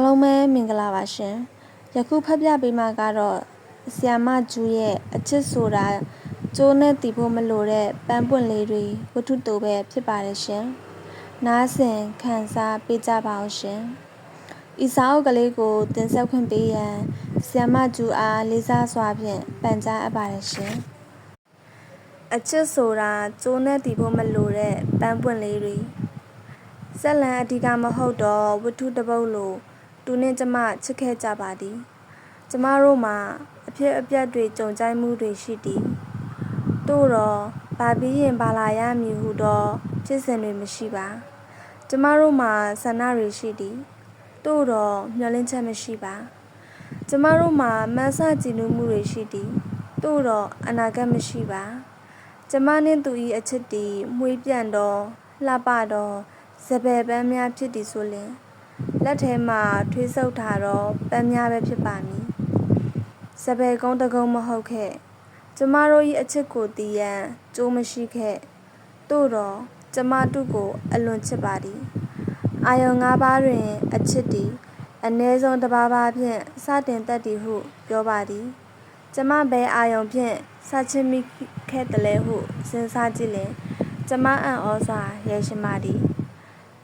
အားလုံးပဲမင်္ဂလာပါရှင်ယခုဖတ်ပြပေးမှာကတော့ဆီယာမဂျူးရဲ့အချစ်ဆိုတာကျိုးနဲ့တည်ဖို့မလိုတဲ့ပန်းပွင့်လေးတွေဝတ္ထုတိုပဲဖြစ်ပါတယ်ရှင်နားဆင်ခံစားပေးကြပါအောင်ရှင်ဤစာအုပ်ကလေးကိုတင်ဆက်ခွင့်ပေးရန်ဆီယာမဂျူးအားလေးစားစွာဖြင့်ပန်ကြားအပ်ပါတယ်ရှင်အချစ်ဆိုတာကျိုးနဲ့တည်ဖို့မလိုတဲ့ပန်းပွင့်လေးတွေဇက်လန်အဓိကမဟုတ်တော့ဝတ္ထုတစ်ပုဒ်လိုသူနှင့်ကျမချစ်ခဲ့ကြပါသည်ကျမတို့မှာအဖြစ်အပျက်တွေကြုံကြိုက်မှုတွေရှိသည်တို့တော့ဘာပြီးရင်ဘာလာရမည်ဟုတော့ဖြစ်စဉ်တွေမရှိပါကျမတို့မှာဆန္ဒတွေရှိသည်တို့တော့မျှော်လင့်ချက်မရှိပါကျမတို့မှာမဆကြည်နူးမှုတွေရှိသည်တို့တော့အနာဂတ်မရှိပါကျမနှင့်သူ၏အချစ်သည်မှွေးပြန်တော့လှပတော့စပယ်ပန်းများဖြစ်သည်ဆိုလျှင်လက်ထဲမှာထွေးဆုပ်ထားတော့ပန်းများပဲဖြစ်ပါမည်စပယ်ကုန်းတကုန်းမဟုတ်ခဲ့ကျမတို့၏အချစ်ကိုတည်ရန်ကြိုးမရှိခဲ့တို့တော့ကျမတို့ကိုအလွန်ချစ်ပါသည်အာယုံ၅ပါးတွင်အချစ်သည်အ ਨੇ ဆုံးတစ်ပါးပါးဖြင့်စတင်တတ်သည်ဟုပြောပါသည်ကျမဘဲအာယုံဖြင့်စချစ်မိခဲ့တလဲဟုစဉ်းစားကြည့်လင်ကျမအံ့ဩစွာရဲရှင်ပါသည်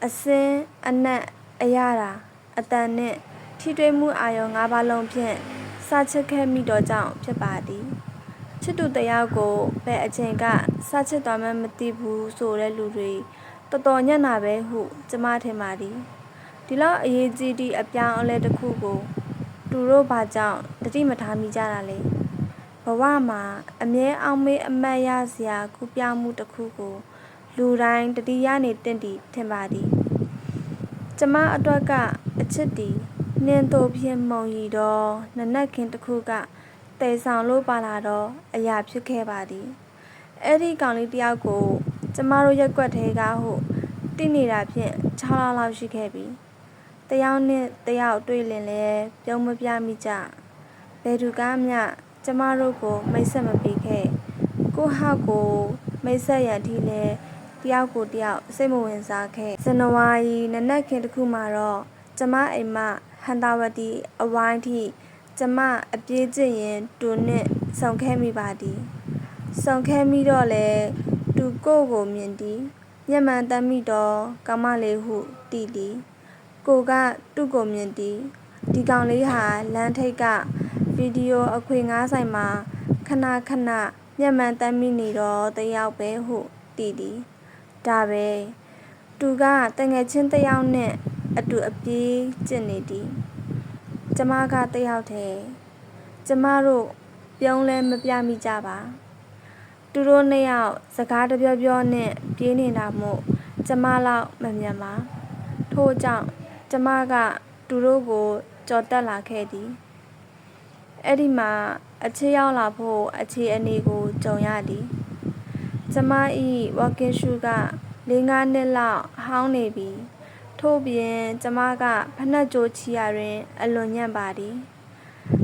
အစင်းအနက်အရတာအတန်နှင့်ထိတွေ့မှုအာယုံ၅ပါးလုံးဖြင့်စချစ်ခဲ့မိတော့ကြောင့်ဖြစ်ပါသည်ချစ်သူတယောက်ကိုဘယ်အချိန်ကစချစ်သွားမှမသိဘူးဆိုတဲ့လူတွေတော်တော်ညံ့တာပဲဟုကျမထင်ပါသည်ဒီလောက်အရေးကြီးသည့်အပြောင်းအလဲတစ်ခုကိုသူတို့ဘာကြောင့်တတိမထားမိကြတာလဲဘဝမှာအမြဲအောင်မေးအမတ်ရစရာကူးပြောင်းမှုတစ်ခုကိုလူတိုင်းတတိယနေတင့်သည်ထင်ပါသည်ကျမအတွက်ကအချစ်သည်နှင်းတို့ဖြင့်မှုံရီတော့နနက်ခင်းတစ်ခုကတဲဆောင်လို့ပါလာတော့အရာဖြစ်ခဲ့ပါသည်အဲ့ဒီကောင်လေးတယောက်ကိုကျမတို့ရက်ွက်သေးကဟုတိနေတာဖြင့်6လလောက်ရှိခဲ့ပြီတယောက်နဲ့တယောက်တွေ့လင်လဲပြုံးမပြမိကြဘယ်သူကမျှကျမတို့ကိုမိတ်ဆက်မပေးခဲ့ကိုဟောက်ကိုမိတ်ဆက်ရန်ထိလဲတယောက်ကိုတယောက်စိတ်မဝင်စားခဲ့ဇန်နဝါရီနနက်ခင်းတစ်ခုမှာတော့ကျမအိမ်မဟန်တာဝတီအဝိုင်းထိကျမအပြေးကျင့်ရင်တူနဲ့ဆုံခဲ့မိပါသည်ဆုံခဲ့မိတော့လေတူကိုမြင်သည်မျက်မှန်တမ်းမိတော့ကမလေးဟုတီးသည်ကိုကသူ့ကိုမြင်သည်ဒီကောင်လေးဟာလမ်းထိပ်ကဗီဒီယိုအခွေငားဆိုင်မှာခဏမျက်မှန်တမ်းမိနေတော့တယောက်ပဲဟုတီးသည်ဒါပဲသူကတငယ်ချင်းတယောက်နဲ့အတူအပြေးကျင့်နေသည်ကျမကတယောက်တည်းကျမတို့ပြုံးလဲမပြမိကြပါသူတို့နှစ်ယောက်စကားတပြောနဲ့ပြေးနေတာမို့ကျမလောက်မမြန်ပါထို့ကြောင့်ကျမကသူတို့ကိုကြော်တက်လာခဲ့သည်အဲ့ဒီမှာအချစ်ရောက်လာဖို့အခြေအနေကိုကြုံရသည်ကျမ၏ဝါကင်ရှူက4-5နှစ်လောက်ဟောင်းနေပြီထို့ပြင်ကျမကဖနက်ကြိုးချီရတွင်အလွန်ညံ့ပါသည်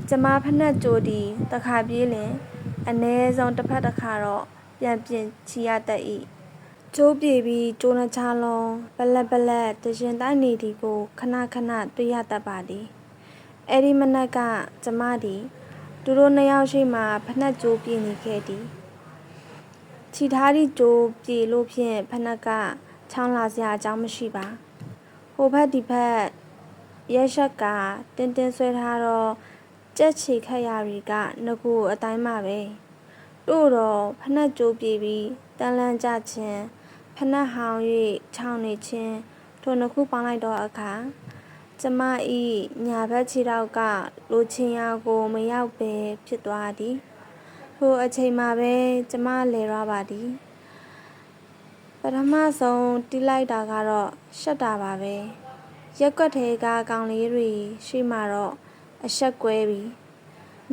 ကျမဖနက်ကြိုးသည်တစ်ခါပြေးလင်အ ਨੇ ဆုံးတစ်ဖက်တစ်ခါတော့ပြန်ပြင်ချီရတတ်၏ကျိုးပြေပြီးကျိုးနှချလုံးပလက်တရှင်တိုင်းနေသည်ကိုခဏတွေ့ရတတ်ပါသည်အဲ့ဒီမနက်ကကျမသည်သူတို့နှစ်ယောက်ရှိမှဖနက်ကြိုးပြေးနေခဲ့သည်ခြိထားသည့်ကြိုးပြေလို့ဖြင့်ဖနက်ကချောင်းလာစရာအကြောင်းမရှိပါဟိုဘက်ဒီဘက်ရဲရှက်ကတင်းဆွဲထားတော့ကြက်ချီခက်ရတွေကငကူအတိုင်းမှာပဲတို့တော့ဖနက်ကြိုးပြေပြီးတန်းလန်းကြခြင်းဖနက်ဟောင်း၍ချောင်းနေခြင်းထိုနှစ်ခုပေါင်းလိုက်တော့အခါကျမ၏ညာဘက်ခြေထောက်ကလိုချင်ရာကိုမရောက်ပဲဖြစ်သွားသည်ထိုအချိန်မှာပဲကျမလဲရပါသည်ပထမဆုံးတီးလိုက်တာကတော့ရှက်တာပါပဲရက်ွက်သေးကကောင်လေးတွေရှိမှတော့အဆက်ကွဲပြီ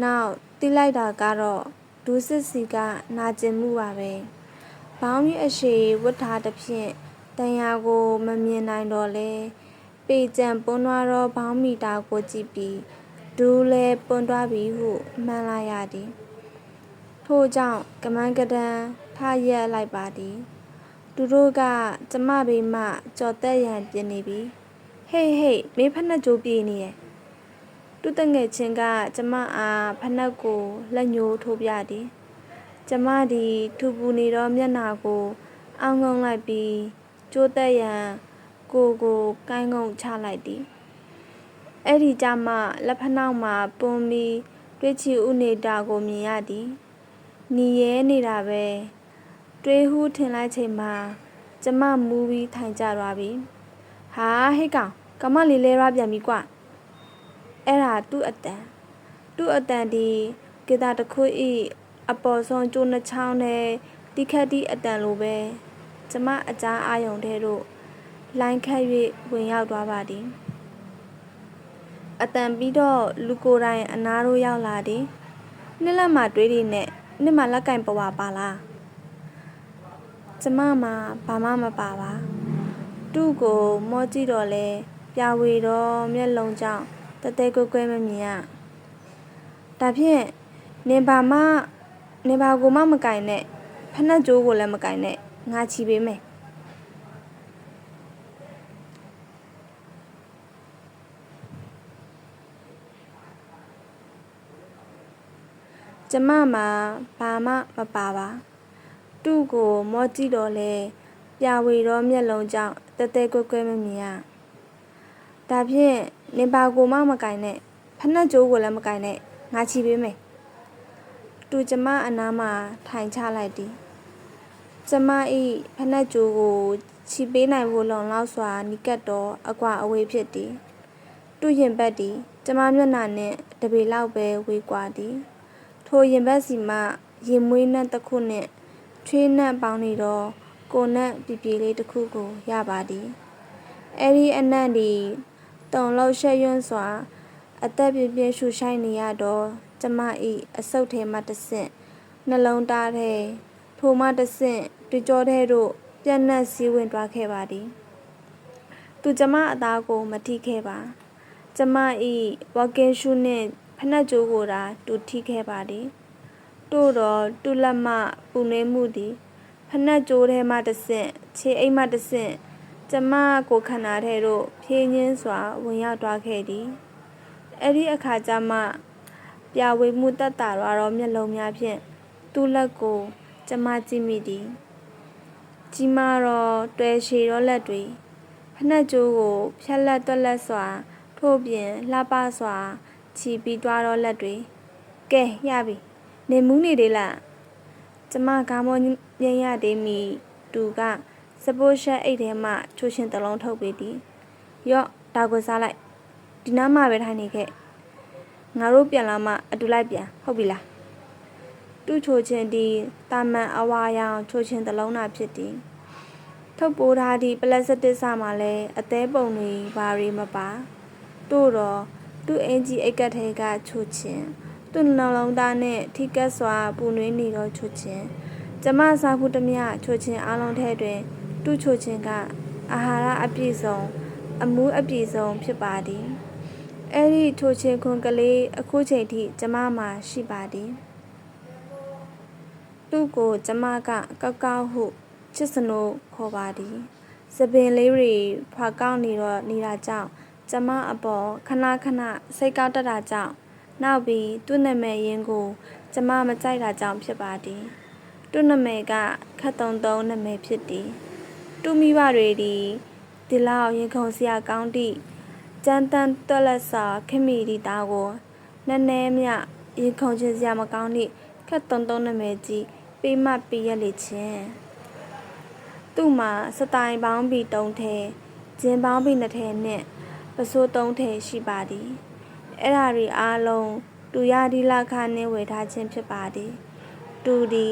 နောက်တီးလိုက်တာကတော့ဒူးစစ်စီကနာကျင်မှုပါပဲဘောင်းကြီးအရှိဝတ်ထားသဖြင့်တန်ရာကိုမမြင်နိုင်တော့လဲပေကြံပွန်းသွားတော့ဘောင်းမီတာကိုကြည့်ပြီးဒူးလဲပွန်းသွားပြီဟုမှန်းလိုက်ရသည်ထို့ကြောင့်ကမန်းကတန်းထရက်လိုက်ပါသည်သူတို့ကကျမဘေးမှကြော်တက်ရန်ပြင်နေပြီဟ ဟေးဟေးမေးဖက်နှက်ကြိုးပြေးနေရဲ့တူတငယ်ချင်းကကျမအားဖက်နှက်ကိုလက်ညှိုးထိုးပြသည်ကျမသည်ထူပူနေသောမျက်နှာကိုအောင်းငုံလိုက်ပြီးကျိုးသက်ရန်ကိုကိုင်းငုံချလိုက်သည်အဲ့ဒီကြမှလက်ဖက်နှောက်မှာပွန်းပြီးတွေးချီဥနေတာကိုမြင်ရသည်နီရဲနေတာပဲတွေးဟူးထင်လိုက်ချိန်မှာကျမမူးပြီးထိုင်ကြသွားပြီဟာဟိတ်ကောင်မလေးလဲရပြန်ပြီကွအဲ့ဒါသူ့အတန်ဒီကေတာတခုဤအပေါ်ဆုံးကျိုးနှချောင်းနဲ့တိခတ်တိအတန်လိုပဲကျမအကြားအာယုံထဲသို့လိုင်းခတ်၍ဝင်ရောက်သွားပါသည်အတန်ပြီးတော့လူကိုယ်တိုင်အနားတို့ရောက်လာသည်နှစ်လက်မှာတွေးရနဲ့နှစ်မှာလက်ကင်ပဝါပါလားကျမမှာဘာမှမပါပါသူ့ကိုမောကြည့်တော့လဲပြဝေတော့မျက်လုံးကြောင့်တတဲကွဲကွဲမမြင်ရဒါဖြင့်နေဘာကိုမှမကင်နဲ့ဖက်နှက်ကြိုးကိုလည်းမကင်နဲ့ငါချီပေးမယ်ကျမမှာဘာမှမပါပါသူ့ကိုမောကြည့်တော့လဲပြဝေတော့မျက်လုံးကြောင့်တတဲကွဲကွဲမမြင်ရဒါဖြင့်နေဘာကိုမှမကင်နဲ့ဖက်နှက်ကြိုးကိုလည်းမကင်နဲ့ငါချီပေးမယ်သူကျမအနားမှာထိုင်ချလိုက်သည်ကျမဤဖက်နှက်ကြိုးကိုချီပေးနိုင်ဖို့လုံလောက်စွာနီးကပ်တော့အကွာအဝေးဖြစ်သည်သူရင်ဘက်သည်ကျမမျက်နှာနှင့်တပေလောက်ပဲဝေးကွာသည်ထိုရင်ဘက်စီမှရင်မွေးနှက်တစ်ခုနှင့်ချွေးနှက်ပေါင်းနေတော့ကိုနှက်ပြပြလေးတစ်ခုကိုရပါသည်အဲ့ဒီအနံ့သည်တုံလောက်ရှက်ရွံ့စွာအသက်ပြင်းပြင်းရှူရှိုက်နေရတော့ကျမဤအဆုတ်ထဲမှတဆင့်နှလုံးသားထဲထိုမှတဆင့်တွေ့ကြောထဲသို့ပြန့်နှံ့စည်းဝင်သွားခဲ့ပါသည်သူကျမအသားကိုမထိခဲ့ပါကျမဤဝါကင်ရှူနှင့်ဖက်နှက်ကြိုးကိုသာတူထိခဲ့ပါသည်တို့တော့တူလက်မှပူနေမှုသည်ဖက်နှက်ကြိုးထဲမှတဆင့်ခြေအိမ်မှတဆင့်ကျမကိုခန္ဓာထဲသို့ဖြင်းညင်းစွာဝင်ရောက်သွားခဲ့သည်အဲ့ဒီအခါကျမှပြဝေမှုတက်တာတော့မျက်လုံးများဖြင့်သူ့လက်ကိုကျမကြည့်မိသည်ကြီးမားတော့တွယ်ရှည်တော့လက်တွေဖက်နှက်ကြိုးကိုဖြက်လက်တွက်လက်စွာထို့ပြင်လှပစွာချီပြီးသွားတော့လက်တွေကဲရပြီနေမူးနေသေးလားကျမကားမောညင်ရသေးမီသူကစပိုးရှက်အိတ်ထဲမှချိုးရှင်တလုံးထုတ်ပေးသည်ရော့ဒါကိုစားလိုက်ဒီနားမှာပဲထိုင်နေခဲ့ငါတို့ပြန်လာမှအတူလိုက်ပြန်ဟုတ်ပြီလားသူ့ချိုချင်းဒီတာမန်အဝါရောင်ချိုချင်းတလုံးနာဖြစ်သည်ထုတ်ပိုးထားသည့်ပလက်စတစ်စာမှာလည်းအသေးပုံတွေဘာတွေမပါတို့တော့သူ့အင်ဂျီအိတ်ကတ်ထဲကချိုချင်းသူ့နှလုံးသားနဲ့ထိကက်စွာပူနွေးနေတော့ချိုချင်းကျမစားဖို့တမျှချိုချင်းအားလုံးထဲတွင်သူ့ချိုချင်းကအာဟာရအပြည့်စုံအမှုအပြည့်စုံဖြစ်ပါသည်အဲ့ဒီချိုချင်းခွန်ကလေးအခုချိန်ထိကျမမှာရှိပါသည်သူ့ကိုကျမကကောက်ကောက်ဟုချစ်စနိုးခေါ်ပါသည်စပင်လေးတွေဖွာကောက်နေတာကြောင့်ကျမအပေါ်ခဏစိတ်ကောက်တတ်တာကြောင့်နောက်ပြီးသူ့နာမည်ရင်းကိုကျမမကြိုက်တာကြောင့်ဖြစ်ပါသည်သူ့နာမည်ကခတ်တုံနာမည်ဖြစ်သည်သူ့မိဘတွေဒီလောက်ရင်ခုန်စရာကောင်းသည့်ကျန်းတန်းတွက်လက်စွာခင်မီဒီသားကိုနည်းနည်းမြရင်ခုန်ခြင်းစရာမကောင်းသည့်ခတ်တုံနာမည်ကြီးပေးမှပေးရလေခြင်းသူ့မှာစတိုင်ပေါင်းပြီး3ထဲဂျင်းပေါင်းပြီး2ထဲနဲ့ပစိုး3ထဲရှိပါသည်အဲ့ဓာတွေအားလုံးတူရဒီလခနဲ့ဝယ်ထားခြင်းဖြစ်ပါသည်တူဒီ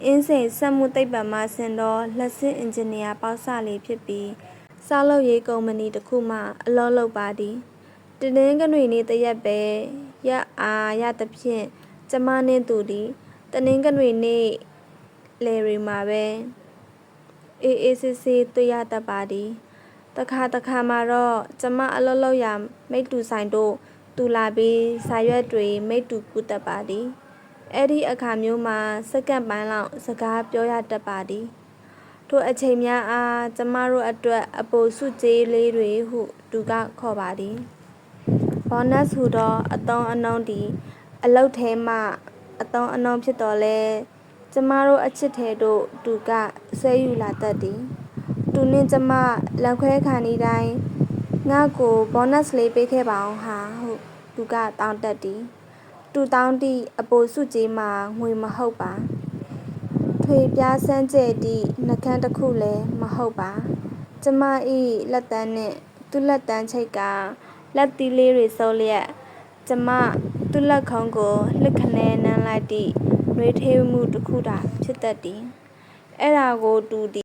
အင်းစိန်စက်မှုသိပ္ပံမှဆင်သောလက်စစ်အင်ဂျင်နီယာပေါက်စလေးဖြစ်ပြီးစောက်လုပ်ရေးကုမ္ပဏီတစ်ခုမှအလုပ်လုပ်ပါသည်တင်းကနွေနေ့တရက်ပဲရသဖြင့်ကျမနှင့်သူသည်တင်းကနွေနေ့လေရီမှာပဲအေးဆေးတွေ့ရတတ်ပါသည်တခါမှာတော့ကျမအလုပ်လုပ်ရာမိတ်တူဆိုင်တို့တူလာပြီးစာရွက်တွေမိတ်တူကူတတ်ပါသည်အဲ့ဒီအခါမျိုးမှာစက္ကန့်ပိုင်းလောက်စကားပြောရတတ်ပါသည် ထိုအချိန်များအားကျမတို့အတွက်အပိုစုကြေးလေးတွေဟုသူကခေါ်ပါသည်ဘောနတ်ဟူသောအသုံးအနှုန်းသည်အလုပ်ထဲမှအသုံးအနှုန်းဖြစ်တော်လဲကျမတို့အချစ်ထဲသို့သူကဆွဲယူလာတတ်သည်သူနှင့်ကျမလက်ခွဲခါနီးတိုင်းငါ့ကိုဘောနတ်လေးပေးခဲ့ပါအောင်ဟာဟုသူကတောင်းတတ်သည်သူတောင်းသည့်အပိုစုကြေးမှာငွေမဟုတ်ပါထွေပြားစမ်းကျဲသည့်နှကန်းတစ်ခုလည်းမဟုတ်ပါကျမ၏လက်သန်းနှင့်သူ့လက်သန်းချိတ်ကလက်သီးလေးတွေစုပ်လျက်ကျမသူ့လက်ခုံးကိုလှစ်ခနဲနမ်းလိုက်သည့်နှွေးထွေးမှုတစ်ခုသာဖြစ်တတ်သည်အဲ့ဒါကိုသူသည်